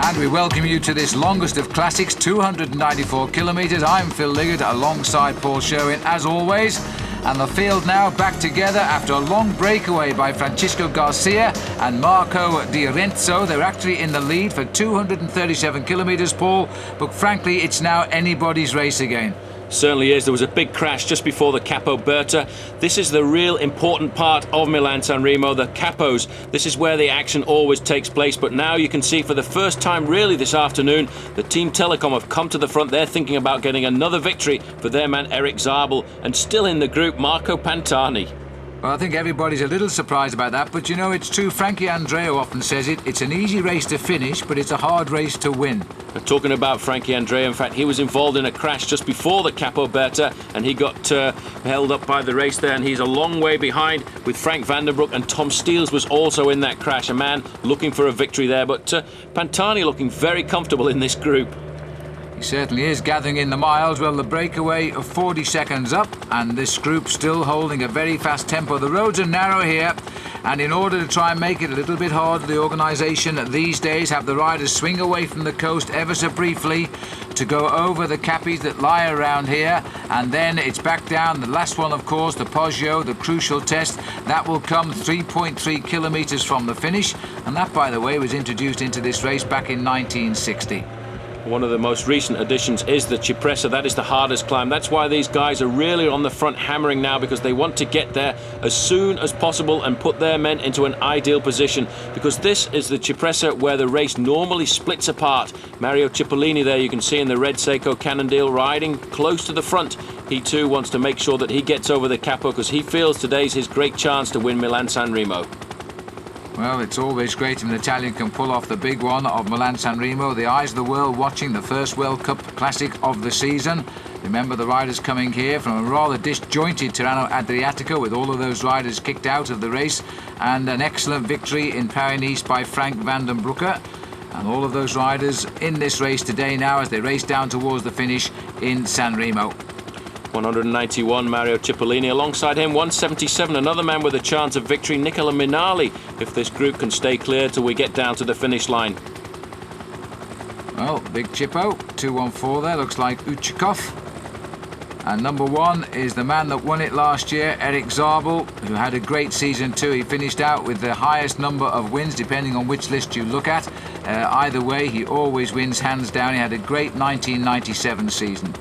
And we welcome you to this longest of classics, 294 kilometres. I'm Phil Liggett alongside Paul Sherwin as always. And the field now back together after a long breakaway by Francisco Garcia and Marco Di Renzo. They're actually in the lead for 237 kilometres, Paul, but frankly it's now anybody's race again. Certainly is. There was a big crash just before the Capo Berta. This is the real important part of Milan-San Remo, the Capos. This is where the action always takes place, but now you can see for the first time really this afternoon, the Team Telecom have come to the front. They're thinking about getting another victory for their man Eric Zabel, and still in the group, Marco Pantani. Well, I think everybody's a little surprised about that, but you know, it's true. Frankie Andreu often says it. It's an easy race to finish, but it's a hard race to win. Talking about Frankie Andreu, in fact, he was involved in a crash just before the Capo Berta, and he got held up by the race there, and he's a long way behind with Frank Vandenbroek, and Tom Steels was also in that crash, a man looking for a victory there, but Pantani looking very comfortable in this group. He certainly is, gathering in the miles. Well, the breakaway of 40 seconds up, and this group still holding a very fast tempo. The roads are narrow here, and in order to try and make it a little bit harder, the organisation these days have the riders swing away from the coast ever so briefly to go over the cappies that lie around here, and then it's back down. The last one, of course, the Poggio, the crucial test, that will come 3.3 kilometres from the finish, and that, by the way, was introduced into this race back in 1960. One of the most recent additions is the CIPRESSA. That is the hardest climb. That's why these guys are really on the front hammering now, because they want to get there as soon as possible and put their men into an ideal position, because this is the CIPRESSA where the race normally splits apart. Mario Cipollini there, you can see in the red Seiko Cannondale, riding close to the front. He too wants to make sure that he gets over the Capo, because he feels today's his great chance to win Milan-San Remo. Well, it's always great if an Italian can pull off the big one of Milan-San Remo. The eyes of the world watching the first World Cup Classic of the season. Remember, the riders coming here from a rather disjointed Tirreno Adriatico, with all of those riders kicked out of the race, and an excellent victory in Paris-Nice by Frank Vandenbroek. And all of those riders in this race today now as they race down towards the finish in San Remo. 191, Mario Cipollini. Alongside him, 177, another man with a chance of victory, Nicola Minali, if this group can stay clear till we get down to the finish line. Well, big Chippo, 214 there, looks like Uchikov. And number one is the man that won it last year, Eric Zabel, who had a great season too. He finished out with the highest number of wins, depending on which list you look at. Either way, he always wins hands down. He had a great 1997 season.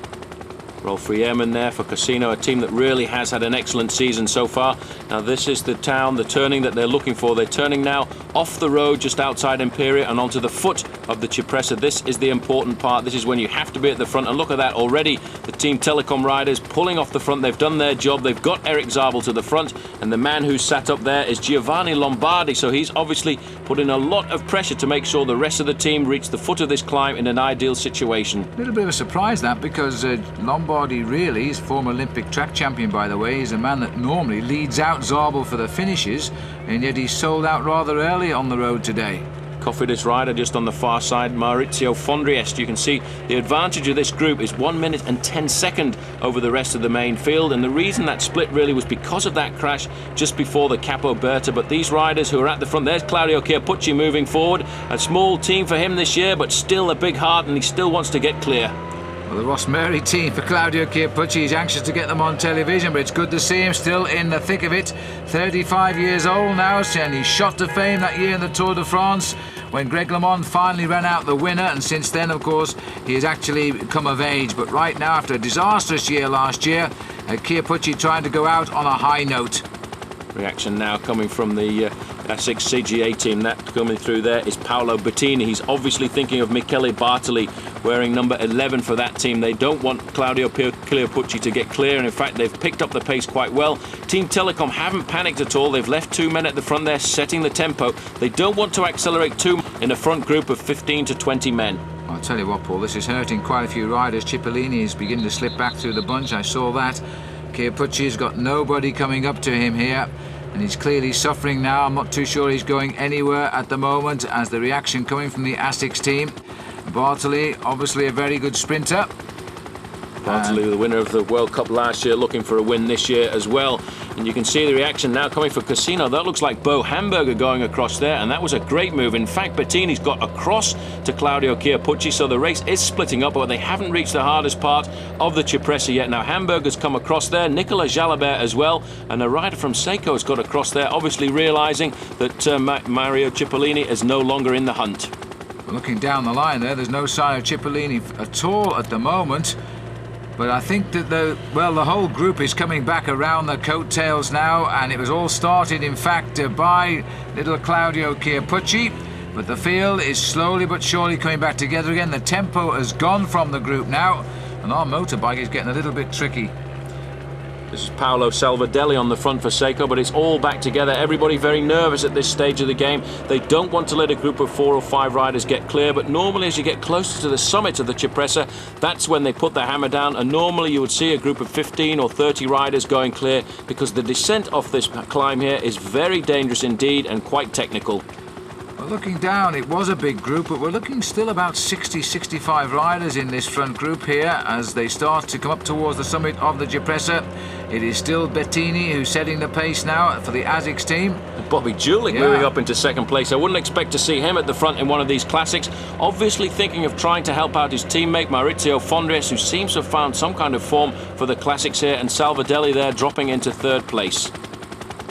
Rolf Riemann there for Casino, a team that really has had an excellent season so far. Now this is the town, the turning that they're looking for. They're turning now off the road just outside Imperia and onto the foot of the CIPRESSA. This is the important part. This is when you have to be at the front. And look at that already, the Team Telecom riders pulling off the front. They've done their job. They've got Eric Zabel to the front. And the man who's sat up there is Giovanni Lombardi. So he's obviously put in a lot of pressure to make sure the rest of the team reach the foot of this climb in an ideal situation. A little bit of a surprise that, because Lombardi really is former Olympic track champion, by the way. He's a man that normally leads out Zabel for the finishes, and yet he's sold out rather early on the road today. Cofidis rider just on the far side, Maurizio Fondriest. You can see the advantage of this group is 1 minute and 10 seconds over the rest of the main field, and the reason that split really was because of that crash just before the Capo Berta. But these riders who are at the front, there's Claudio Chiappucci moving forward. A small team for him this year, but still a big heart, and he still wants to get clear. Well, The Ross Murray team for Claudio Chiappucci is anxious to get them on television, but it's good to see him still in the thick of it. 35 years old now, and he shot to fame that year in the Tour de France when Greg LeMond finally ran out the winner, and since then, of course, he has actually come of age. But right now, after a disastrous year last year, Chiappucci trying to go out on a high note. Reaction now coming from the Essex CGA team. That coming through there is Paolo Bettini. He's obviously thinking of Michele Bartoli, wearing number 11 for that team. They don't want Claudio Chiappucci to get clear, and in fact they've picked up the pace quite well. Team Telecom haven't panicked at all. They've left 2 men at the front there setting the tempo. They don't want to accelerate too much in a front group of 15 to 20 men. I'll tell you what, Paul, this is hurting quite a few riders. Cipollini is beginning to slip back through the bunch. I saw that. Chiappucci's got nobody coming up to him here, and he's clearly suffering now. I'm not too sure he's going anywhere at the moment, as the reaction coming from the Essex team. Bartoli, obviously a very good sprinter. Bartoli, the winner of the World Cup last year, looking for a win this year as well. And you can see the reaction now coming for Casino. That looks like Bo Hamburger going across there, and that was a great move. In fact, Bettini's got across to Claudio Chiappucci, so the race is splitting up, but they haven't reached the hardest part of the Cipressa yet. Now, Hamburger's come across there, Nicola Jalabert as well, and a rider from Seiko's got across there, obviously realising that Mario Cipollini is no longer in the hunt. Looking down the line there, there's no sign of Cipollini at all at the moment. But I think that the whole group is coming back around the coattails now, and it was all started, in fact, by little Claudio Chiappucci. But the field is slowly but surely coming back together again. The tempo has gone from the group now, and our motorbike is getting a little bit tricky. This is Paolo Salvadelli on the front for Seiko, but it's all back together. Everybody very nervous at this stage of the game. They don't want to let a group of 4 or 5 riders get clear, but normally as you get closer to the summit of the Cipressa, that's when they put the hammer down, and normally you would see a group of 15 or 30 riders going clear, because the descent off this climb here is very dangerous indeed and quite technical. Well, looking down, it was a big group, but we're looking still about 60-65 riders in this front group here as they start to come up towards the summit of the Cipressa. It is still Bettini who's setting the pace now for the Essex team. Bobby Julich moving up into second place. I wouldn't expect to see him at the front in one of these classics. Obviously thinking of trying to help out his teammate Maurizio Fondres, who seems to have found some kind of form for the classics here, and Salvadelli there dropping into third place.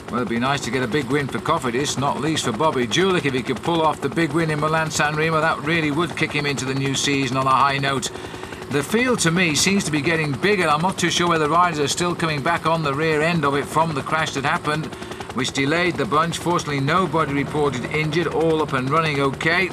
Well, it'd be nice to get a big win for Cofidis, not least for Bobby Julich. If he could pull off the big win in Milan Sanremo, that really would kick him into the new season on a high note. The field, to me, seems to be getting bigger. I'm not too sure whether the riders are still coming back on the rear end of it from the crash that happened, which delayed the bunch. Fortunately, nobody reported injured, all up and running okay.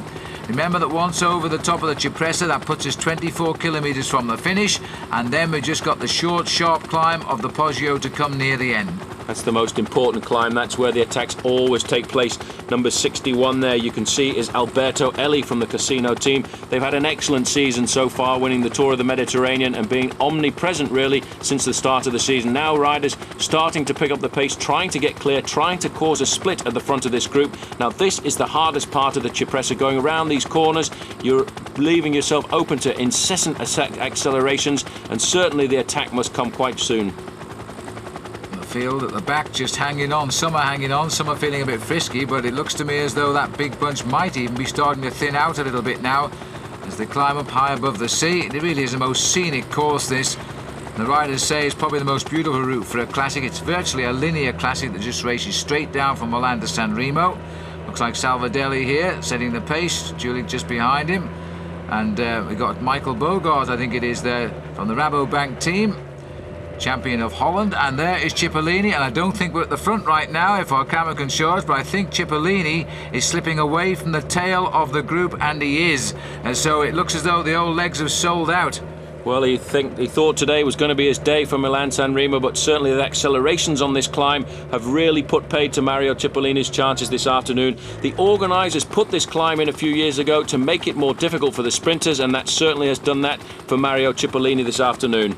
Remember that once over the top of the Cipressa, that puts us 24 kilometres from the finish, and then we've just got the short, sharp climb of the Poggio to come near the end. That's the most important climb. That's where the attacks always take place. Number 61 there, you can see, is Alberto Elli from the Casino team. They've had an excellent season so far, winning the Tour of the Mediterranean and being omnipresent, really, since the start of the season. Now riders starting to pick up the pace, trying to get clear, trying to cause a split at the front of this group. Now, this is the hardest part of the Cipressa. Going around these corners, you're leaving yourself open to incessant accelerations, and certainly the attack must come quite soon. Field at the back just hanging on. Some are hanging on, some are feeling a bit frisky, but it looks to me as though that big bunch might even be starting to thin out a little bit now as they climb up high above the sea. It really is the most scenic course, this. The riders say it's probably the most beautiful route for a classic. It's virtually a linear classic that just races straight down from Milan to Sanremo. Looks like Salvadelli here setting the pace, Julich just behind him, and we got Michael Bogart, I think it is, there from the Rabobank team, champion of Holland, and there is Cipollini, and I don't think we're at the front right now if our camera can show us, but I think Cipollini is slipping away from the tail of the group, and he is, and so it looks as though the old legs have sold out. Well, he thought today was going to be his day for Milan Sanremo, but certainly the accelerations on this climb have really put paid to Mario Cipollini's chances this afternoon. The organisers put this climb in a few years ago to make it more difficult for the sprinters, and that certainly has done that for Mario Cipollini this afternoon.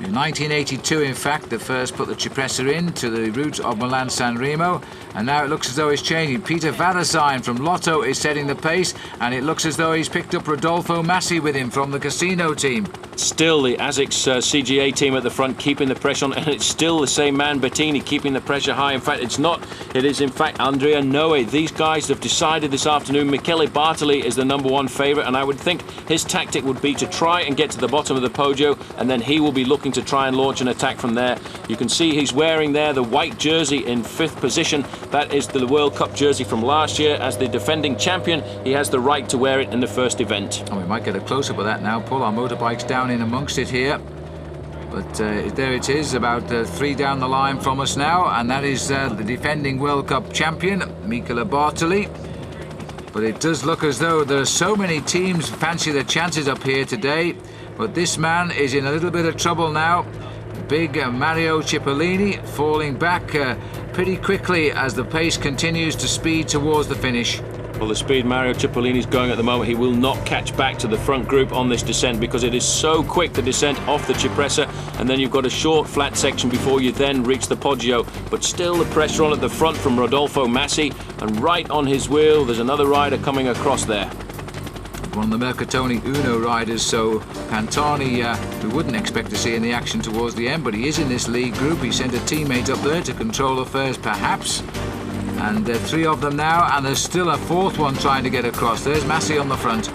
In 1982, in fact, they first put the CIPRESSA into the route of Milan-San Remo, and now it looks as though it's changing. Peter Vadasijn from Lotto is setting the pace, and it looks as though he's picked up Rodolfo Massi with him from the Casino team. Still the ASICS CGA team at the front keeping the pressure on, and it's still the same man, Bettini, keeping the pressure high. In fact, it is in fact Andrea Noe. These guys have decided this afternoon Michele Bartoli is the #1 favourite, and I would think his tactic would be to try and get to the bottom of the Poggio, and then he will be looking to try and launch an attack from there. You can see he's wearing there the white jersey in 5th position. That is the World Cup jersey from last year. As the defending champion, he has the right to wear it in the first event. Oh, we might get a close-up of that now, Paul. Our motorbike's down in amongst it here. But there it is, about 3 down the line from us now, and that is the defending World Cup champion, Michele Bartoli. But it does look as though there are so many teams fancy their chances up here today. But this man is in a little bit of trouble now. Big Mario Cipollini falling back pretty quickly as the pace continues to speed towards the finish. Well, the speed Mario Cipollini is going at the moment, he will not catch back to the front group on this descent because it is so quick, the descent off the CIPRESSA, and then you've got a short flat section before you then reach the Poggio. But still the pressure on at the front from Rodolfo Massi, and right on his wheel there's another rider coming across there. One of the Mercatoni Uno riders, so Pantani we wouldn't expect to see in the action towards the end, but he is in this lead group. He sent a teammate up there to control affairs perhaps. And 3 of them now, and there's still a 4th one trying to get across. There's Massi on the front.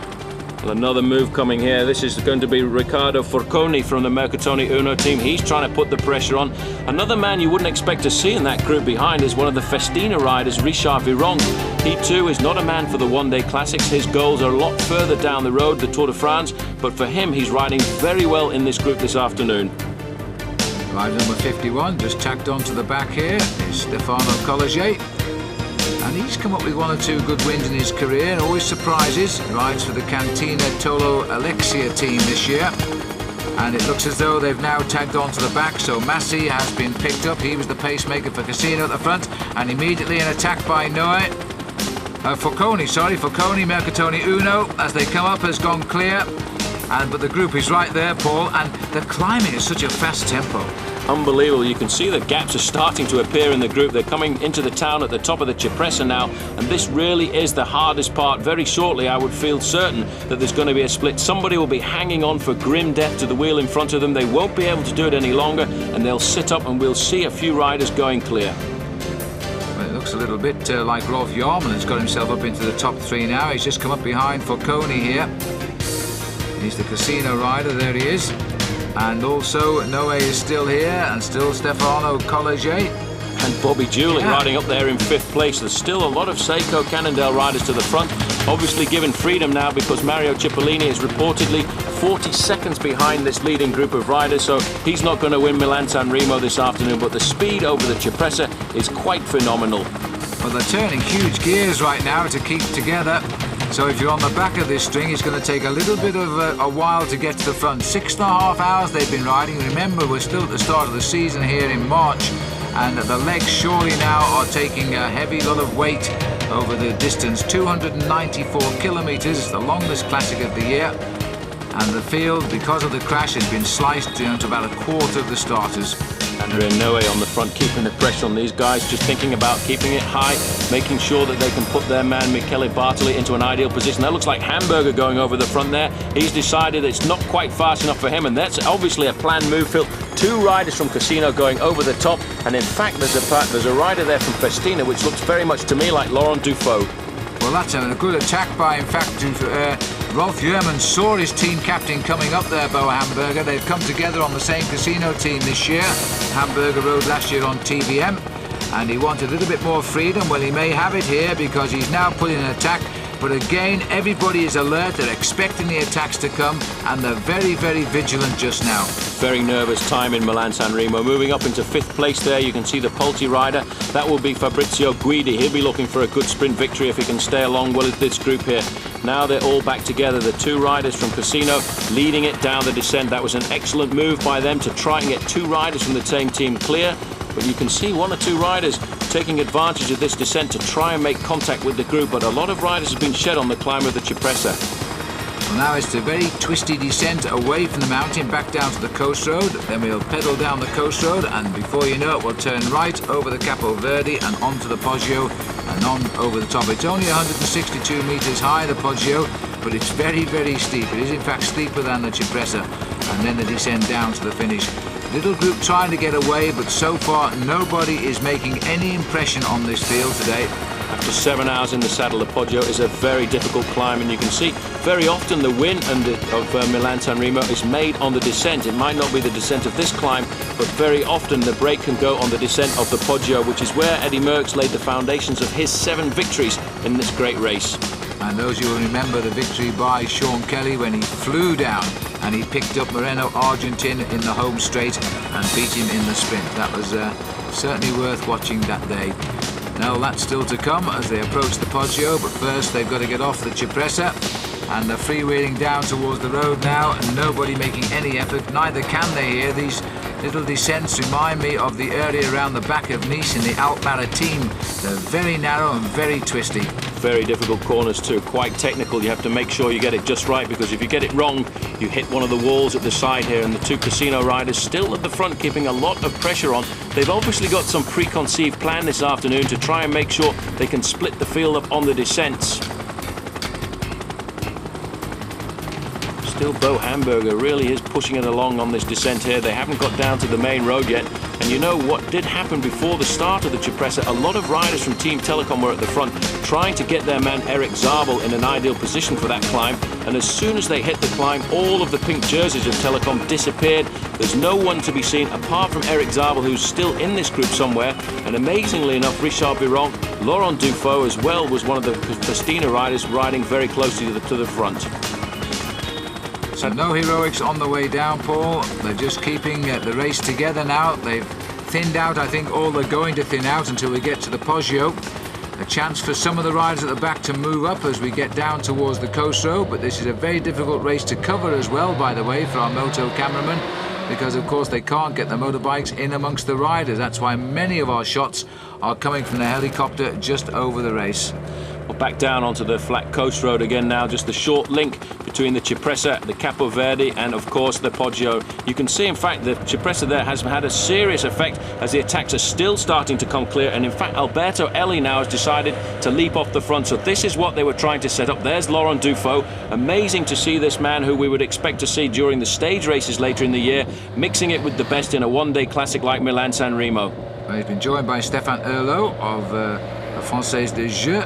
Well, another move coming here. This is going to be Riccardo Forconi from the Mercatoni Uno team. He's trying to put the pressure on. Another man you wouldn't expect to see in that group behind is one of the Festina riders, Richard Viron. He too is not a man for the one-day classics. His goals are a lot further down the road, the Tour de France, but for him, he's riding very well in this group this afternoon. Rider number 51, just tacked onto the back here, is Stefano Colliget. And he's come up with 1 or 2 good wins in his career and always surprises. Rides for the Cantina Tolo Alexia team this year. And it looks as though they've now tagged onto the back, so Massi has been picked up. He was the pacemaker for Casino at the front, and immediately an attack by Forconi, Mercatoni Uno, as they come up, has gone clear. But the group is right there, Paul, and they're climbing at such a fast tempo. Unbelievable. You can see the gaps are starting to appear in the group. They're coming into the town at the top of the CIPRESSA now, and this really is the hardest part. Very shortly, I would feel certain that there's going to be a split. Somebody will be hanging on for grim death to the wheel in front of them. They won't be able to do it any longer, and they'll sit up, and we'll see a few riders going clear. Well, it looks a little bit like Rolf Jarman has got himself up into the top 3 now. He's just come up behind Forconi here. He's the Casino rider, there he is. And also Noe is still here, and still Stefano Colliget. And Bobby Julie riding up there in 5th place. There's still a lot of Seiko Cannondale riders to the front, obviously given freedom now because Mario Cipollini is reportedly 40 seconds behind this leading group of riders, so he's not going to win Milan-San Remo this afternoon, but the speed over the CIPRESSA is quite phenomenal. Well, they're turning huge gears right now to keep together. So if you're on the back of this string, it's going to take a little bit of a while to get to the front. 6.5 hours they've been riding. Remember, we're still at the start of the season here in March, and the legs surely now are taking a heavy lot of weight over the distance. 294 kilometres, the longest classic of the year. And the field, because of the crash, has been sliced down to about a quarter of the starters. Andrea Noe on the front, keeping the pressure on these guys, just thinking about keeping it high, making sure that they can put their man Michele Bartoli into an ideal position. That looks like Hamburger going over the front there. He's decided it's not quite fast enough for him, and that's obviously a planned move, Phil. 2 riders from Casino going over the top, and in fact there's a rider there from Festina which looks very much to me like Laurent Dufaux. Well, that's a good attack by, in fact, Rolf Jarman saw his team captain coming up there, Bo Hamburger. They've come together on the same Casino team this year. Hamburger rode last year on TVM, and he wanted a little bit more freedom. Well, he may have it here because he's now put in an attack. But again, everybody is alert. They're expecting the attacks to come, and they're very, very vigilant just now. Very nervous time in Milan-San Remo. Moving up into 5th place there, you can see the Polti rider. That will be Fabrizio Guidi. He'll be looking for a good sprint victory if he can stay along well with this group here. Now they're all back together. The 2 riders from Casino leading it down the descent. That was an excellent move by them to try and get 2 riders from the same team clear. But you can see 1 or 2 riders taking advantage of this descent to try and make contact with the group. But a lot of riders have been shed on the climb of the CIPRESSA. Well, now it's a very twisty descent away from the mountain back down to the coast road. Then we'll pedal down the coast road, and before you know it, we'll turn right over the Capo Verde and onto the Poggio and on over the top. It's only 162 metres high, the Poggio, but it's very, very steep. It is in fact steeper than the Cipressa, and then the descent down to the finish. Little group trying to get away, but so far nobody is making any impression on this field today. After 7 hours in the saddle, the Poggio is a very difficult climb, and you can see very often the win of Milan-San Remo is made on the descent. It might not be the descent of this climb, but very often the break can go on the descent of the Poggio, which is where Eddy Merckx laid the foundations of his 7 victories in this great race. And those who will remember the victory by Sean Kelly when he flew down and he picked up Moreno Argentin in the home straight and beat him in the sprint. That was certainly worth watching that day. Now that's still to come as they approach the Poggio, but first they've got to get off the Cipressa, and they're freewheeling down towards the road now, and nobody making any effort. Neither can they here. These little descents remind me of the area around the back of Nice in the Alpes Maritimes. They're very narrow and very twisty. Very difficult corners too, quite technical. You have to make sure you get it just right, because if you get it wrong, you hit one of the walls at the side here, and the 2 Casino riders still at the front keeping a lot of pressure on. They've obviously got some preconceived plan this afternoon to try and make sure they can split the field up on the descents. Still, Bo Hamburger really is pushing it along on this descent here. They haven't got down to the main road yet. And you know what did happen before the start of the Cipressa? A lot of riders from Team Telecom were at the front trying to get their man Eric Zabel in an ideal position for that climb. And as soon as they hit the climb, all of the pink jerseys of Telecom disappeared. There's no one to be seen apart from Eric Zabel, who's still in this group somewhere. And amazingly enough, Richard Biron, Laurent Dufaux as well was one of the Festina riders riding very closely to the front. So no heroics on the way down, Paul. They're just keeping the race together now. They've thinned out, I think, all they're going to thin out until we get to the Poggio. A chance for some of the riders at the back to move up as we get down towards the coast road, but this is a very difficult race to cover as well, by the way, for our moto cameraman, because of course they can't get the motorbikes in amongst the riders. That's why many of our shots are coming from the helicopter just over the race. Well, back down onto the flat coast road again now, just the short link between the Cipressa, the Capo Verde and of course the Poggio. You can see in fact the Cipressa there has had a serious effect as the attacks are still starting to come clear, and in fact Alberto Elli now has decided to leap off the front. So this is what they were trying to set up. There's Laurent Dufaux. Amazing to see this man who we would expect to see during the stage races later in the year, mixing it with the best in a one-day classic like Milan-San Remo. Well, he's been joined by Stéphane Herlot of La Française des Jeux,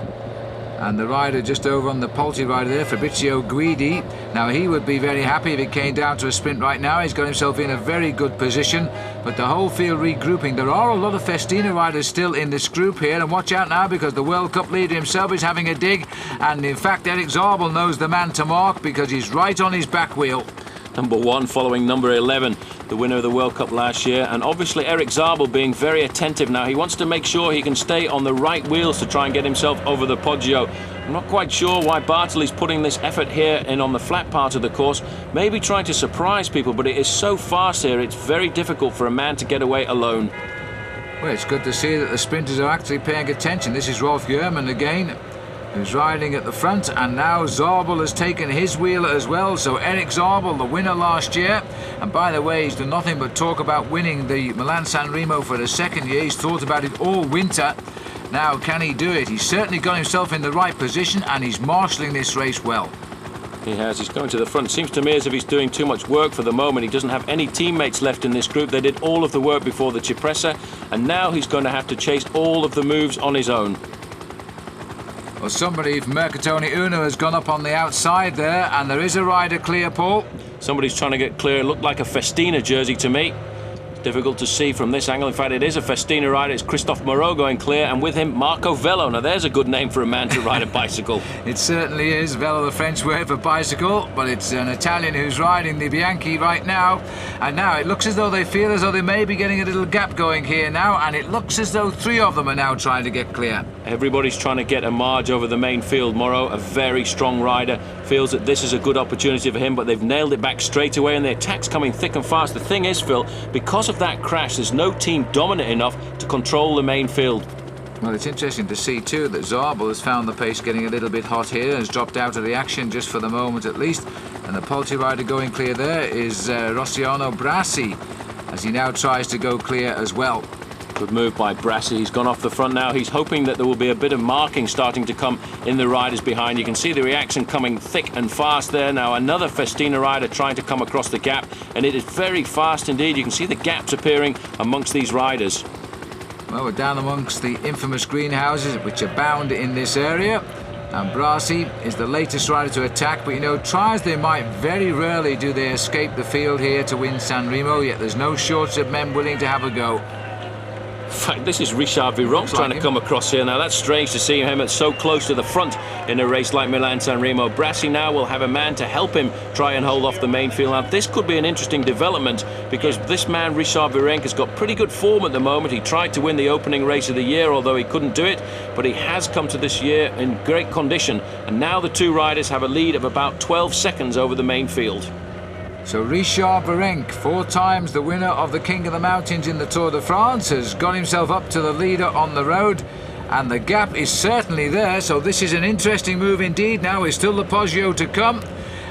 and the rider just over on the Polti rider there, Fabrizio Guidi. Now he would be very happy if it came down to a sprint right now. He's got himself in a very good position, but the whole field regrouping. There are a lot of Festina riders still in this group here, and watch out now because the World Cup leader himself is having a dig, and in fact Eric Zabel knows the man to mark because he's right on his back wheel. Number 1 following number 11, the winner of the World Cup last year, and obviously Eric Zabel being very attentive now. He wants to make sure he can stay on the right wheels to try and get himself over the Poggio. I'm not quite sure why Bartoli's putting this effort here in on the flat part of the course, maybe trying to surprise people, but it is so fast here, it's very difficult for a man to get away alone. Well, it's good to see that the sprinters are actually paying attention. This is Rolf Jurman again, who's riding at the front, and now Zabel has taken his wheel as well. So Eric Zabel, the winner last year, and by the way, he's done nothing but talk about winning the Milan-San Remo for the second year. He's thought about it all winter. Now, can he do it? He's certainly got himself in the right position, and he's marshalling this race well. He has. He's going to the front. Seems to me as if he's doing too much work for the moment. He doesn't have any teammates left in this group. They did all of the work before the Cipressa, and now he's going to have to chase all of the moves on his own. Well, somebody from Mercatoni Uno has gone up on the outside there, and there is a rider clear, Paul. Somebody's trying to get clear. It looked like a Festina jersey to me. Difficult to see from this angle. In fact, it is a Festina rider. It's Christophe Moreau going clear, and with him, Marco Velo. Now, there's a good name for a man to ride a bicycle. It certainly is. Velo, the French word for bicycle, but it's an Italian who's riding the Bianchi right now. And now it looks as though they feel as though they may be getting a little gap going here now, and it looks as though 3 of them are now trying to get clear. Everybody's trying to get a marge over the main field. Moreau, a very strong rider, feels that this is a good opportunity for him, but they've nailed it back straight away, and the attack's coming thick and fast. The thing is, Phil, because of that crash, there's no team dominant enough to control the main field. Well, it's interesting to see too that Zabel has found the pace getting a little bit hot here and has dropped out of the action just for the moment at least. And the Polti rider going clear there is Rossiano Brassi, as he now tries to go clear as well. Good move by Brassi. He's gone off the front now. He's hoping that there will be a bit of marking starting to come in the riders behind. You can see the reaction coming thick and fast there. Now another Festina rider trying to come across the gap, and it is very fast indeed. You can see the gaps appearing amongst these riders. Well, we're down amongst the infamous greenhouses which abound in this area. And Brassi is the latest rider to attack, but you know, try as they might, very rarely do they escape the field here to win Sanremo, yet there's no shortage of men willing to have a go. In fact, this is Richard Viron trying to come across here. Now, that's strange to see him so close to the front in a race like Milan-Sanremo. Brassi now will have a man to help him try and hold off the main field. Now, this could be an interesting development because this man, Richard Viron, has got pretty good form at the moment. He tried to win the opening race of the year, although he couldn't do it, but he has come to this year in great condition. And now the two riders have a lead of about 12 seconds over the main field. So Richard Virenque, 4 times the winner of the King of the Mountains in the Tour de France, has got himself up to the leader on the road, and the gap is certainly there, so this is an interesting move indeed. Now is still the Poggio to come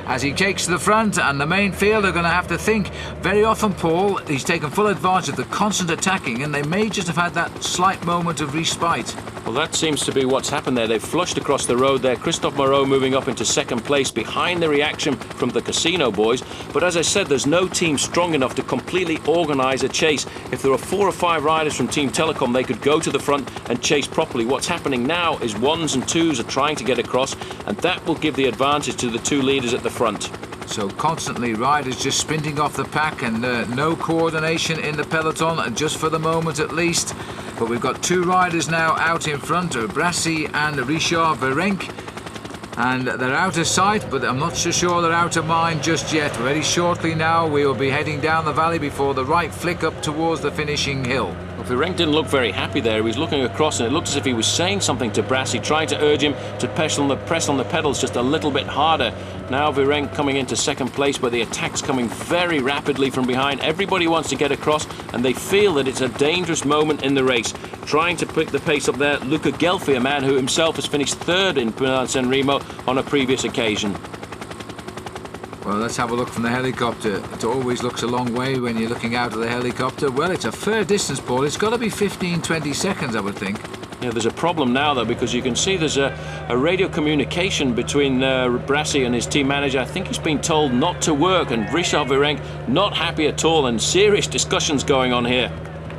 as he takes to the front, and the main field are going to have to think. Very often, Paul, he's taken full advantage of the constant attacking, and they may just have had that slight moment of respite. Well, that seems to be what's happened there. They've flushed across the road there. Christophe Moreau moving up into second place behind the reaction from the Casino boys. But as I said, there's no team strong enough to completely organise a chase. If there were 4 or 5 riders from Team Telecom, they could go to the front and chase properly. What's happening now is 1s and 2s are trying to get across, and that will give the advantage to the 2 leaders at the front. So constantly riders just sprinting off the pack, and no coordination in the peloton, just for the moment at least. But we've got 2 riders now out in front, Brassi and Richard Virenque. And they're out of sight, but I'm not so sure they're out of mind just yet. Very shortly now we will be heading down the valley before the right flick up towards the finishing hill. Well, Virenque didn't look very happy there. He was looking across and it looked as if he was saying something to Brassi, trying to urge him to press on the pedals just a little bit harder. Now Virenque coming into second place, but the attack's coming very rapidly from behind. Everybody wants to get across and they feel that it's a dangerous moment in the race. Trying to pick the pace up there, Luca Gelfi, a man who himself has finished 3rd in Milan-Sanremo on a previous occasion. Well, let's have a look from the helicopter. It always looks a long way when you're looking out of the helicopter. Well, it's a fair distance, Paul. It's got to be 15-20 seconds, I would think. Yeah, there's a problem now, though, because you can see there's a radio communication between Brassi and his team manager. I think he's been told not to work, and Richard Virenque not happy at all, and serious discussions going on here.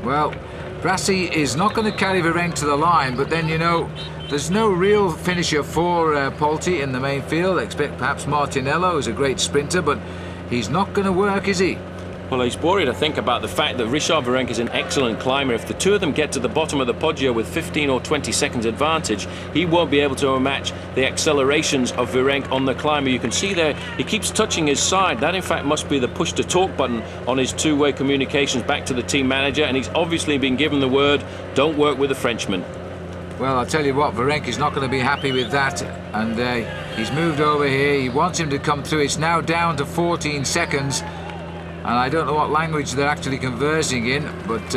Well, Brassi is not going to carry Virenque to the line, but then, you know, there's no real finisher for Polti in the main field. I expect perhaps Martinello, who's a great sprinter, but he's not going to work, is he? Well, he's worried, I think, about the fact that Richard Virenque is an excellent climber. If the two of them get to the bottom of the Poggio with 15 or 20 seconds advantage, he won't be able to match the accelerations of Virenque on the climber. You can see there, he keeps touching his side. That, in fact, must be the push-to-talk button on his two-way communications back to the team manager, and he's obviously been given the word, don't work with the Frenchman. Well, I'll tell you what, Virenque is not going to be happy with that, and he's moved over here. He wants him to come through. It's now down to 14 seconds. And I don't know what language they're actually conversing in, but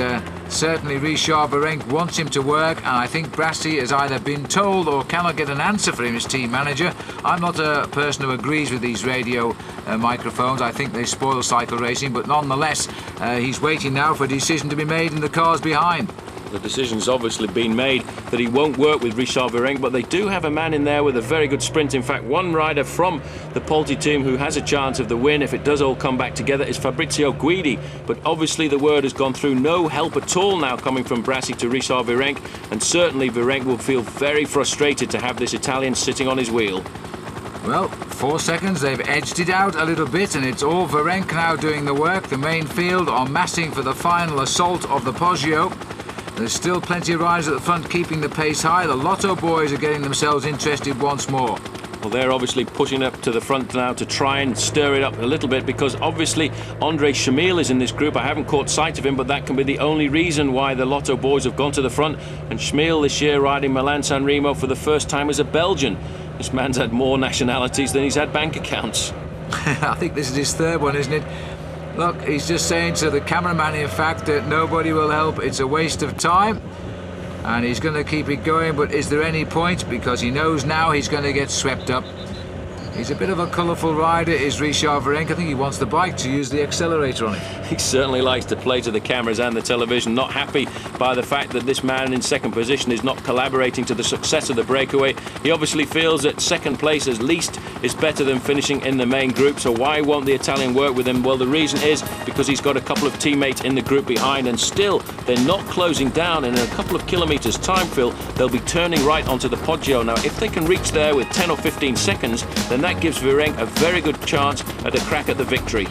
certainly Richard Virenque wants him to work, and I think Brassi has either been told or cannot get an answer for him as team manager. I'm not a person who agrees with these radio microphones. I think they spoil cycle racing, but nonetheless, he's waiting now for a decision to be made in the cars behind. The decision's obviously been made that he won't work with Richard Virenque, but they do have a man in there with a very good sprint. In fact, one rider from the Polti team who has a chance of the win, if it does all come back together, is Fabrizio Guidi. But obviously the word has gone through. No help at all now coming from Brassi to Richard Virenque, and certainly Virenque will feel very frustrated to have this Italian sitting on his wheel. Well, 4 seconds, they've edged it out a little bit, and it's all Virenque now doing the work. The main field are massing for the final assault of the Poggio. There's still plenty of riders at the front keeping the pace high. The Lotto boys are getting themselves interested once more. Well, they're obviously pushing up to the front now to try and stir it up a little bit, because obviously Andre Chamil is in this group. I haven't caught sight of him, but that can be the only reason why the Lotto boys have gone to the front. And Chamil this year riding Milan-Sanremo for the first time as a Belgian. This man's had more nationalities than he's had bank accounts. I think this is his 3rd one, isn't it? Look, he's just saying to the cameraman, in fact, that nobody will help. It's a waste of time. and he's going to keep it going, but is there any point? Because he knows now he's going to get swept up. He's a bit of a colourful rider, is Richard Virenque. I think he wants the bike to use the accelerator on it. He certainly likes to play to the cameras and the television, not happy by the fact that this man in second position is not collaborating to the success of the breakaway. He obviously feels that second place at least is better than finishing in the main group, so why won't the Italian work with him? Well, the reason is because he's got a couple of teammates in the group behind, and still they're not closing down. In a couple of kilometres time, Phil, they'll be turning right onto the Poggio. Now, if they can reach there with 10 or 15 seconds, then that gives Virenque a very good chance at a crack at the victory.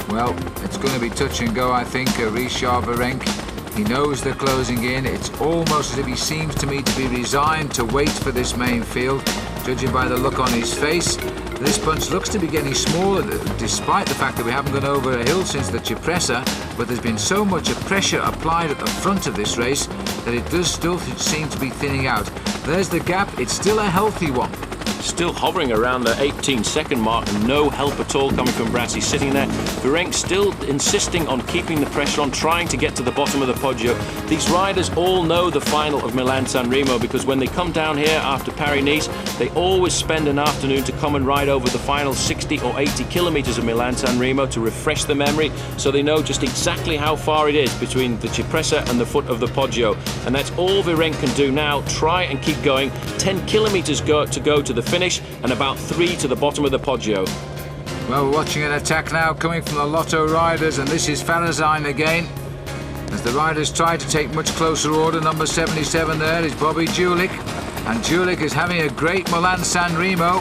Well, it's going to be touch and go, I think, Richard Virenque. He knows they're closing in. It's almost as if he seems to me to be resigned to wait for this main field, judging by the look on his face. This bunch looks to be getting smaller, despite the fact that we haven't gone over a hill since the CIPRESSA, but there's been so much pressure applied at the front of this race that it does still seem to be thinning out. There's the gap. It's still a healthy one. Still hovering around the 18-second mark, and no help at all coming from Brassi sitting there. Virenque still insisting on keeping the pressure on, trying to get to the bottom of the Poggio. These riders all know the final of Milan-San Remo, because when they come down here after Paris-Nice, they always spend an afternoon to come and ride over the final 60 or 80 kilometres of Milan-San Remo to refresh the memory, so they know just exactly how far it is between the Cipressa and the foot of the Poggio. And that's all Virenque can do now, try and keep going. 10 kilometres to go to the finish, and about 3 to the bottom of the Poggio. Well, we're watching an attack now coming from the Lotto riders, and this is FARAZUN again. As the riders try to take much closer order, number 77 there is Bobby Julich, and Julich is having a great Milan-San Remo.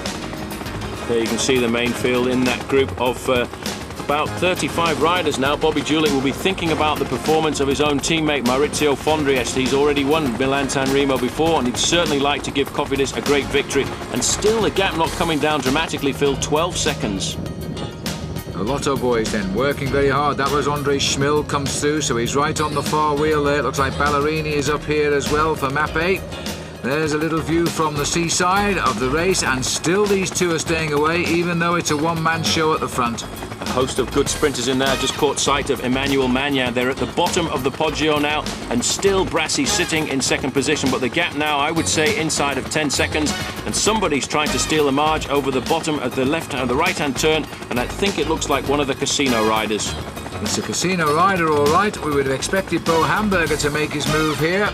There you can see the main field in that group of about 35 riders now. Bobby Julich will be thinking about the performance of his own teammate Maurizio Fondriest. He's already won Milan-San Remo before, and he'd certainly like to give Cofidis a great victory. And still the gap not coming down dramatically, Phil, 12 seconds. The Lotto boys then working very hard. That was Andre Schmil comes through, so he's right on the far wheel there. It looks like Ballerini is up here as well for map 8. There's a little view from the seaside of the race, and still these two are staying away, even though it's a one-man show at the front. A host of good sprinters in there. Just caught sight of Emmanuel Magnan. They're at the bottom of the Poggio now, and still Brassi sitting in second position, but the gap now, I would say, inside of 10 seconds, and somebody's trying to steal a marge over the bottom of the left and the right-hand turn, and I think it looks like one of the Casino riders. It's a Casino rider, all right. We would have expected Bo Hamburger to make his move here,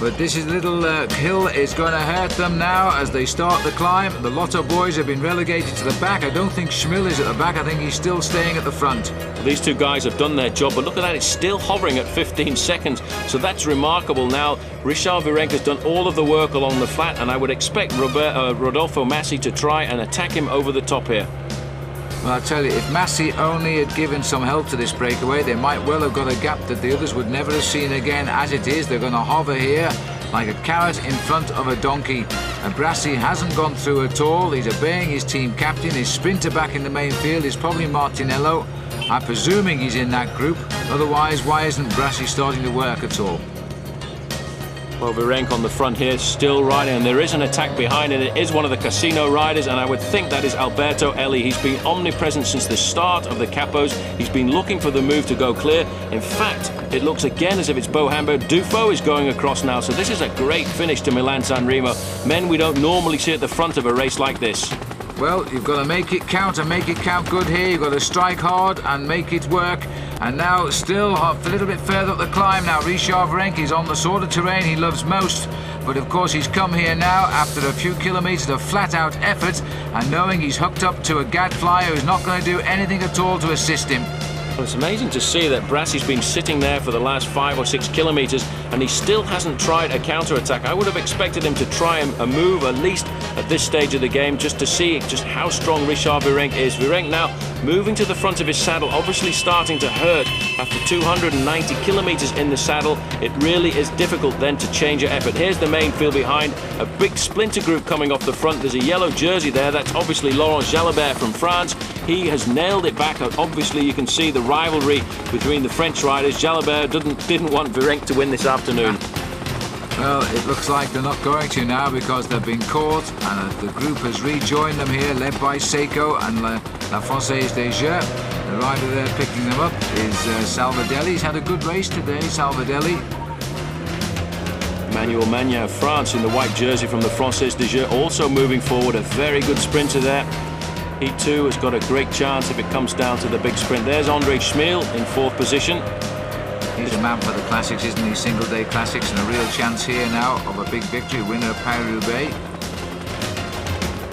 but this little hill is going to hurt them now as they start the climb. The Lotto boys have been relegated to the back. I don't think Schmil is at the back. I think he's still staying at the front. Well, these two guys have done their job, but look at that, it's still hovering at 15 seconds. So that's remarkable now. Richard Virenque has done all of the work along the flat, and I would expect Rodolfo Massi to try and attack him over the top here. Well, I tell you, if Massi only had given some help to this breakaway, they might well have got a gap that the others would never have seen again. As it is, they're going to hover here like a carrot in front of a donkey. And Brassi hasn't gone through at all. He's obeying his team captain. His sprinter back in the main field is probably Martinello. I'm presuming he's in that group. Otherwise, why isn't Brassi starting to work at all? Well, Virenque on the front here, still riding, and there is an attack behind, and it is one of the Casino riders, and I would think that is Alberto ELLI. He's been omnipresent since the start of the Capos. He's been looking for the move to go clear. In fact, it looks again as if it's Bo Hamburg. Dufo is going across now, so this is a great finish to Milan-San Remo. Men we don't normally see at the front of a race like this. Well, you've got to make it count and make it count good here. You've got to strike hard and make it work. And now still a little bit further up the climb now. Richard Virenque is on the sort of terrain he loves most. But of course he's come here now after a few kilometres of flat-out effort, and knowing he's hooked up to a gadfly who's not going to do anything at all to assist him. Well, it's amazing to see that Brassi's been sitting there for the last 5 or 6 kilometres, and he still hasn't tried a counter-attack. I would have expected him to try a move, at least at this stage of the game, just to see just how strong Richard Virenque is. Virenque now moving to the front of his saddle, obviously starting to hurt. After 290 kilometres in the saddle, it really is difficult then to change your effort. Here's the main field behind, a big splinter group coming off the front. There's a yellow jersey there, that's obviously Laurent Jalabert from France. He has nailed it back. Obviously you can see the rivalry between the French riders. Jalabert didn't want Virenque to win this afternoon. Well, it looks like they're not going to now because they've been caught, and the group has rejoined them here, led by Seiko and La Française des Jeux. The rider there picking them up is Salvadelli. He's had a good race today, Salvadelli. Manuel Magnin of France in the white jersey from the Française des Jeux, also moving forward, a very good sprinter there. He too has got a great chance if it comes down to the big sprint. There's Andre Schmil in 4th position. He's a man for the classics, isn't he? Single-day classics, and a real chance here now of a big victory, winner of Paris-Roubaix.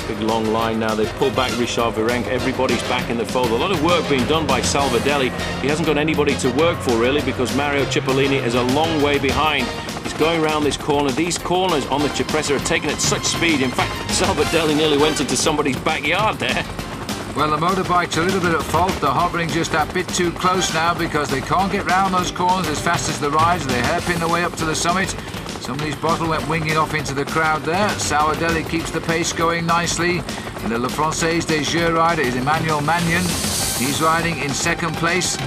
Big long line now. They've pulled back Richard Virenque. Everybody's back in the fold. A lot of work being done by Salvadelli. He hasn't got anybody to work for, really, because Mario Cipollini is a long way behind. He's going around this corner. These corners on the Cipressa are taken at such speed. In fact, Salvadelli nearly went into somebody's backyard there. Well, the motorbike's a little bit at fault. They're hovering just that bit too close now because they can't get round those corners as fast as the riders. They hairpin their way up to the summit. Somebody's bottle went winging off into the crowd there. Salvadelli keeps the pace going nicely. And the Française des Jeux rider is Emmanuel Magnin. He's riding in 2nd place.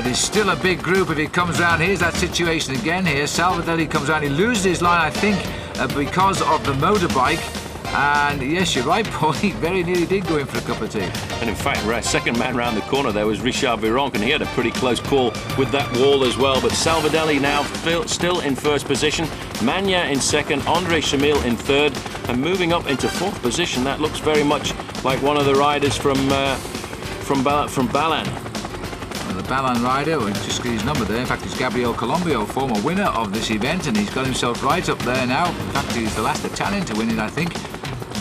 There's still a big group if he comes round. Here's that situation again here. Salvadelli comes round. He loses his line, I think, because of the motorbike. And yes, you're right, Paul, he very nearly did go in for a cup of tea. And in fact, second man round the corner there was Richard Virenque, and he had a pretty close call with that wall as well. But Salvadelli now still in 1st position, Magnin in 2nd, Andre Schmil in 3rd, and moving up into 4th position. That looks very much like one of the riders from Balan. The Balan rider, we'll just get his number there. In fact, it's Gabriel Colombio, former winner of this event, and he's got himself right up there now. In fact, he's the last Italian to win it, I think.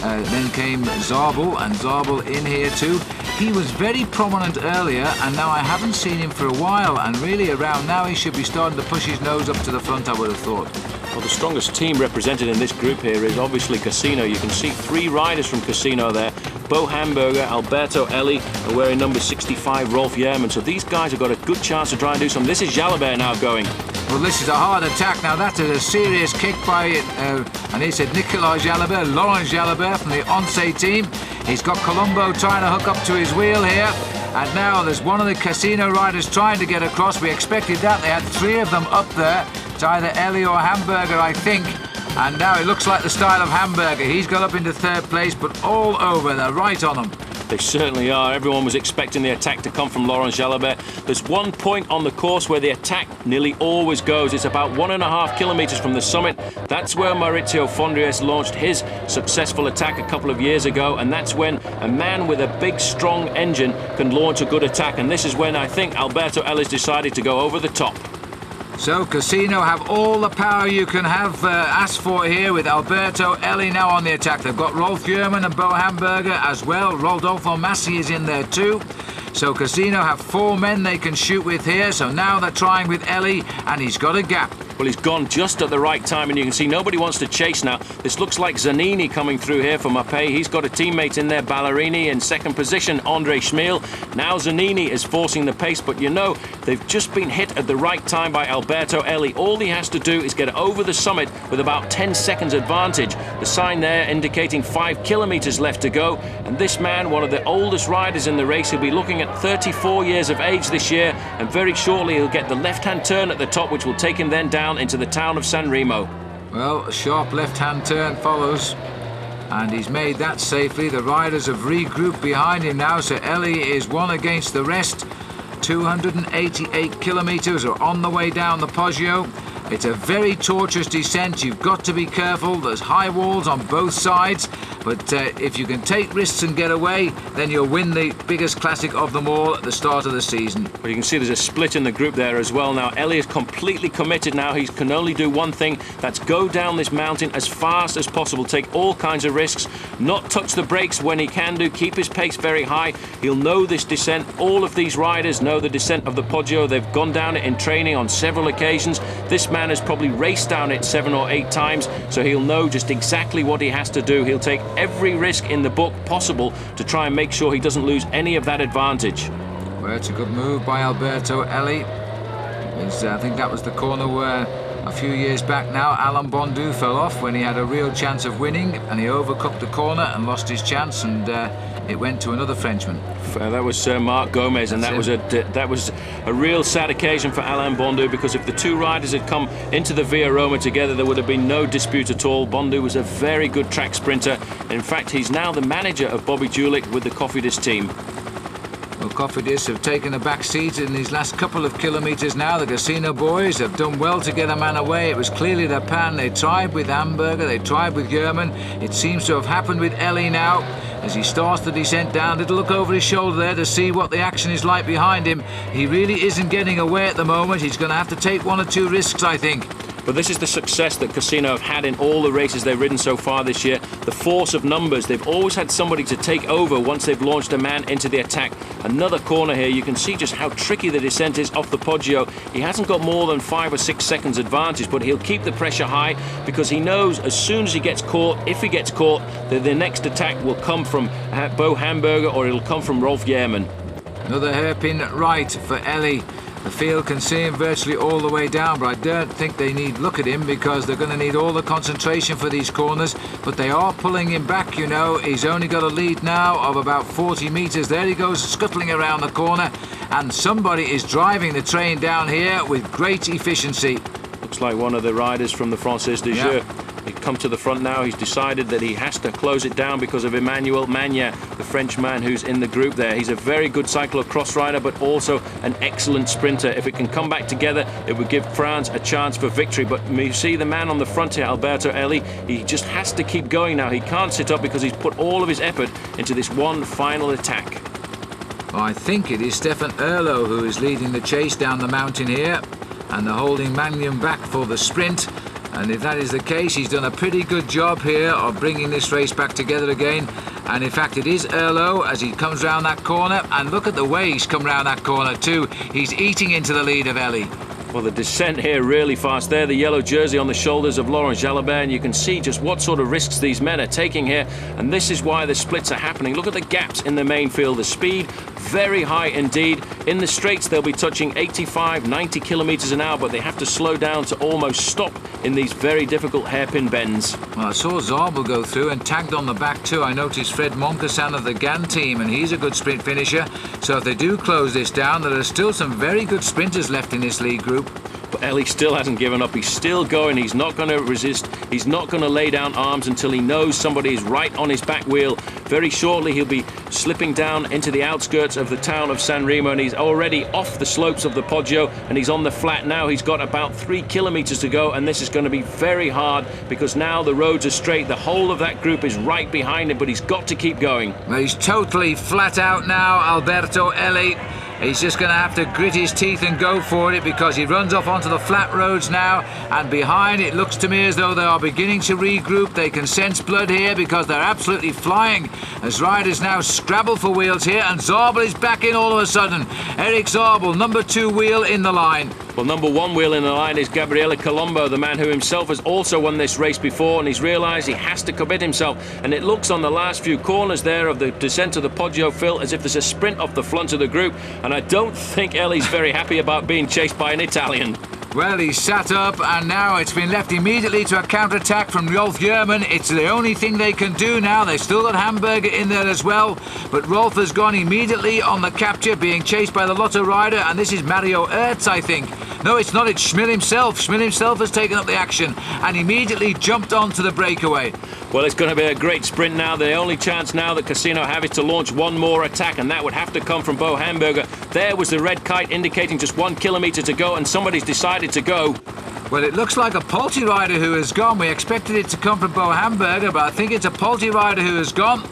Then came Zabel, and Zabel in here too. He was very prominent earlier, and now I haven't seen him for a while, and really around now he should be starting to push his nose up to the front, I would have thought. Well, the strongest team represented in this group here is obviously Casino. You can see 3 riders from Casino there. Bo Hamburger, Alberto Elli, and wearing number 65, Rolf Jerman. So these guys have got a good chance to try and do something. This is Jalabert now going. Well, this is a hard attack. Now, that is a serious kick by, and he said Nicolas Jalabert, Laurent Jalabert from the Once team. He's got Colombo trying to hook up to his wheel here. And now there's one of the Casino riders trying to get across. We expected that. They had 3 of them up there. It's either Elli or Hamburger, I think. And now it looks like the style of Hamburger. He's got up into 3rd place, but all over. They're right on him. They certainly are. Everyone was expecting the attack to come from Laurent Jalabert. There's one point on the course where the attack nearly always goes. It's about 1.5 kilometres from the summit. That's where Maurizio Fondries launched his successful attack a couple of years ago, and that's when a man with a big, strong engine can launch a good attack. And this is when I think Alberto Ellis decided to go over the top. So Casino have all the power you can have asked for here, with Alberto Elli now on the attack. They've got Rolf Jerman and Bo Hamburger as well. Rodolfo Massi is in there too. So Casino have 4 men they can shoot with here. So now they're trying with Elli, and he's got a gap. Well, he's gone just at the right time, and you can see nobody wants to chase now. This looks like Zanini coming through here for Mapei. He's got a teammate in there, Ballerini, in 2nd position, Andre Schmil. Now Zanini is forcing the pace, but you know, they've just been hit at the right time by Alberto Elli. All he has to do is get over the summit with about 10 seconds advantage. The sign there indicating 5 kilometres left to go. And this man, one of the oldest riders in the race, he'll be looking at 34 years of age this year, and very shortly he'll get the left-hand turn at the top, which will take him then down into the town of Sanremo. Well, a sharp left-hand turn follows, and he's made that safely. The riders have regrouped behind him now, so Elli is one against the rest. 288 kilometres are on the way down the Poggio. It's a very tortuous descent. You've got to be careful. There's high walls on both sides, but if you can take risks and get away, then you'll win the biggest classic of them all at the start of the season. Well, you can see there's a split in the group there as well now. Elli is completely committed now. He can only do one thing. That's go down this mountain as fast as possible, take all kinds of risks, not touch the brakes when he can do, keep his pace very high. He'll know this descent. All of these riders know the descent of the Poggio. They've gone down it in training on several occasions. This man has probably raced down it 7 or 8 times, so he'll know just exactly what he has to do. He'll take every risk in the book possible to try and make sure he doesn't lose any of that advantage. Well, it's a good move by Alberto Elli. I think that was the corner where a few years back now Alain Bondu fell off when he had a real chance of winning, and he overcooked the corner and lost his chance, and it went to another Frenchman. That was Marc Gomez, and that was a real sad occasion for Alain Bondu, because if the 2 riders had come into the Via Roma together, there would have been no dispute at all. Bondu was a very good track sprinter. In fact, he's now the manager of Bobby Julich with the Cofidis team. Well, Cofidis have taken a back seat in these last couple of kilometres now. The Casino boys have done well to get a man away. It was clearly their plan. They tried with Hamburger, they tried with German. It seems to have happened with ELLI now. As he starts the descent down, little look over his shoulder there to see what the action is like behind him. He really isn't getting away at the moment. He's going to have to take one or two risks, I think. But this is the success that Casino have had in all the races they've ridden so far this year. The force of numbers. They've always had somebody to take over once they've launched a man into the attack. Another corner here. You can see just how tricky the descent is off the Poggio. He hasn't got more than 5 or 6 seconds advantage, but he'll keep the pressure high because he knows as soon as he gets caught, if he gets caught, that the next attack will come from Bo Hamburger or it'll come from Rolf Jährmann. Another hairpin right for ELLI. The field can see him virtually all the way down, but I don't think they need look at him because they're going to need all the concentration for these corners. But they are pulling him back, you know. He's only got a lead now of about 40 metres. There he goes, scuttling around the corner. And somebody is driving the train down here with great efficiency. Looks like one of the riders from the Française des Jeux. He's come to the front now. He's decided that he has to close it down because of Emmanuel Magna, the Frenchman who's in the group there. He's a very good cyclo-cross rider, but also an excellent sprinter. If it can come back together, it would give France a chance for victory. But you see the man on the front here, Alberto ELLI, he just has to keep going now. He can't sit up because he's put all of his effort into this one final attack. Well, I think it is Stefan Erlo who is leading the chase down the mountain here, and they're holding Magnum back for the sprint. And if that is the case, he's done a pretty good job here of bringing this race back together again. And in fact, it is Erlo as he comes round that corner. And look at the way he's come round that corner too. He's eating into the lead of ELLI. Well, the descent here really fast there. The yellow jersey on the shoulders of Laurent Jalabert, and you can see just what sort of risks these men are taking here. And this is why the splits are happening. Look at the gaps in the main field. The speed, very high indeed. In the straights, they'll be touching 85, 90 kilometres an hour, but they have to slow down to almost stop in these very difficult hairpin bends. Well, I saw Zabel go through and tagged on the back too. I noticed Fred Moncassin of the GAN team, and he's a good sprint finisher. So if they do close this down, there are still some very good sprinters left in this lead group. But ELLI still hasn't given up. He's still going. He's not going to resist. He's not going to lay down arms until he knows somebody is right on his back wheel. Very shortly, he'll be slipping down into the outskirts of the town of Sanremo, and he's already off the slopes of the Poggio, and he's on the flat now. He's got about 3 kilometres to go, and this is going to be very hard because now the roads are straight. The whole of that group is right behind him, but he's got to keep going. Well, he's totally flat out now, Alberto ELLI. He's just going to have to grit his teeth and go for it because he runs off onto the flat roads now, and behind it looks to me as though they are beginning to regroup. They can sense blood here because they're absolutely flying as riders now scrabble for wheels here, and Zabel is back in all of a sudden. Eric Zabel, number 2 wheel in the line. Well, number 1 wheel in the line is Gabriele Colombo, the man who himself has also won this race before, and he's realised he has to commit himself. And it looks on the last few corners there of the descent of the Poggio, Phil, as if there's a sprint off the front of the group. And I don't think ELLI's very happy about being chased by an Italian. Well, he's sat up, and now it's been left immediately to a counter-attack from Rolf Jährmann. It's the only thing they can do now. They've still got Hamburger in there as well, but Rolf has gone immediately on the capture, being chased by the Lotto rider, and this is Mario Ertz, I think. No, it's not. It's Schmill himself. Schmill himself has taken up the action and immediately jumped onto the breakaway. Well, it's going to be a great sprint now. The only chance now that Casino have is to launch one more attack, and that would have to come from Bo Hamburger. There was the red kite indicating just 1 kilometre to go, and somebody's decided to go. Well, it looks like a Polti rider who has gone. We expected it to come from Bo Hamburger, but I think it's a Polti rider who has gone.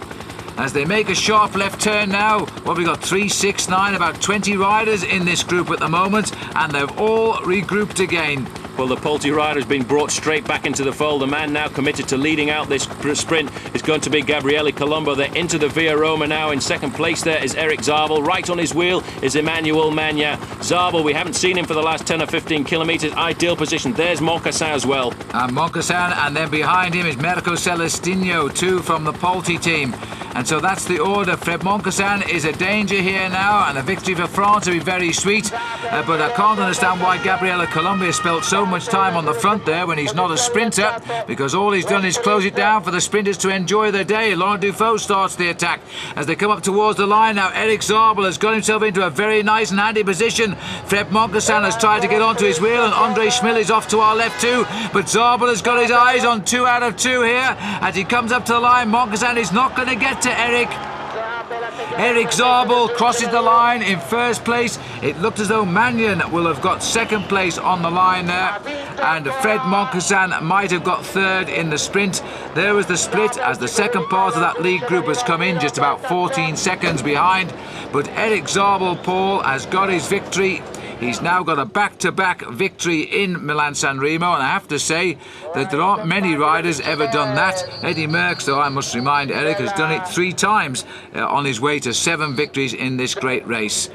As they make a sharp left turn now, well, we've got 3, 6, 9, about 20 riders in this group at the moment, and they've all regrouped again. Well, the Polti rider has been brought straight back into the fold. The man now committed to leading out this sprint is going to be Gabriele Colombo. They're into the Via Roma now. In second place there is Eric Zabel. Right on his wheel is Emmanuel Magna. Zabel, we haven't seen him for the last 10 or 15 kilometres. Ideal position. There's Moncassin as well. And Moncassin, and then behind him is Mirko Celestino, too, from the Polti team. And so that's the order. Fred Moncassin is a danger here now, and a victory for France would be very sweet. But I can't understand why Gabriele Colombo has spent so much time on the front there when he's not a sprinter, because all he's done is close it down for the sprinters to enjoy their day. Laurent Dufault starts the attack as they come up towards the line. Now Eric Zabel has got himself into a very nice and handy position. Fred Moncassin has tried to get onto his wheel, and Andre Schmill is off to our left too, but Zabel has got his eyes on 2 out of 2 here as he comes up to the line. Moncassin is not going to get to Eric. Eric Zabel crosses the line in first place. It looked as though Magnan will have got second place on the line there, and Fred Moncousin might have got third in the sprint. There was the split as the second part of that lead group has come in just about 14 seconds behind. But Eric Zabel, Paul, has got his victory. He's now got a back-to-back victory in Milan-San Remo, and I have to say that there aren't many riders ever done that. Eddie Merckx, though, I must remind Eric, has done it 3 times on his way to 7 victories in this great race.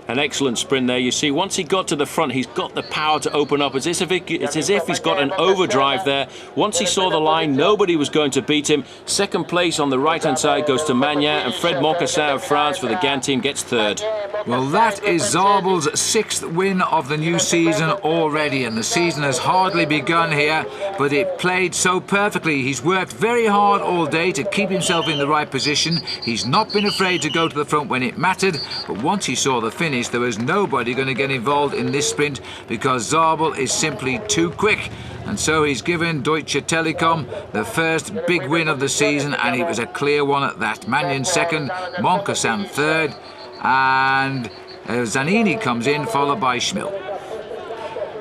An excellent sprint there. You see, once he got to the front, he's got the power to open up. It's as if he's got an overdrive there. Once he saw the line, nobody was going to beat him. Second place on the right-hand side goes to Magnan, and Fred Moncousin of France for the GAN team gets third. Well, that is Zabel's 6th win of the new season already, and the season has hardly begun here, but it played so perfectly. He's worked very hard all day to keep himself in the right position. He's not been afraid to go to the front when it mattered, but once he saw the finish, there was nobody going to get involved in this sprint because Zabel is simply too quick. And so he's given Deutsche Telekom the first big win of the season, and it was a clear one at that. Magnan second, Moncousin third, and Zanini comes in, followed by Schmill.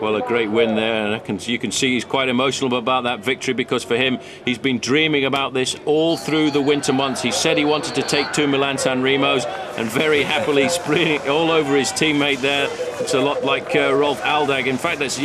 Well, a great win there, and you can see he's quite emotional about that victory because for him, he's been dreaming about this all through the winter months. He said he wanted to take 2 Milan-San Remos and very happily sprinting all over his teammate there. It's a lot like Rolf Aldag. In fact, that's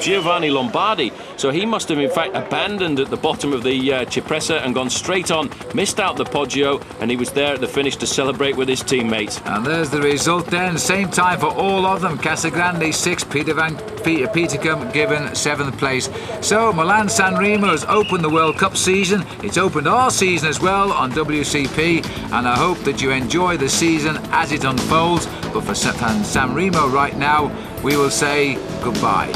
Giovanni Lombardi. So he must have, in fact, abandoned at the bottom of the Cipressa and gone straight on, missed out the Poggio, and he was there at the finish to celebrate with his teammate. And there's the result then. Same time for all of them. Casagrande 6, Petercam given 7th place. So Milan-San Remo has opened the World Cup season. It's opened our season as well on WCP, and I hope that you enjoy the season as it unfolds. But for San Remo right now, we will say goodbye.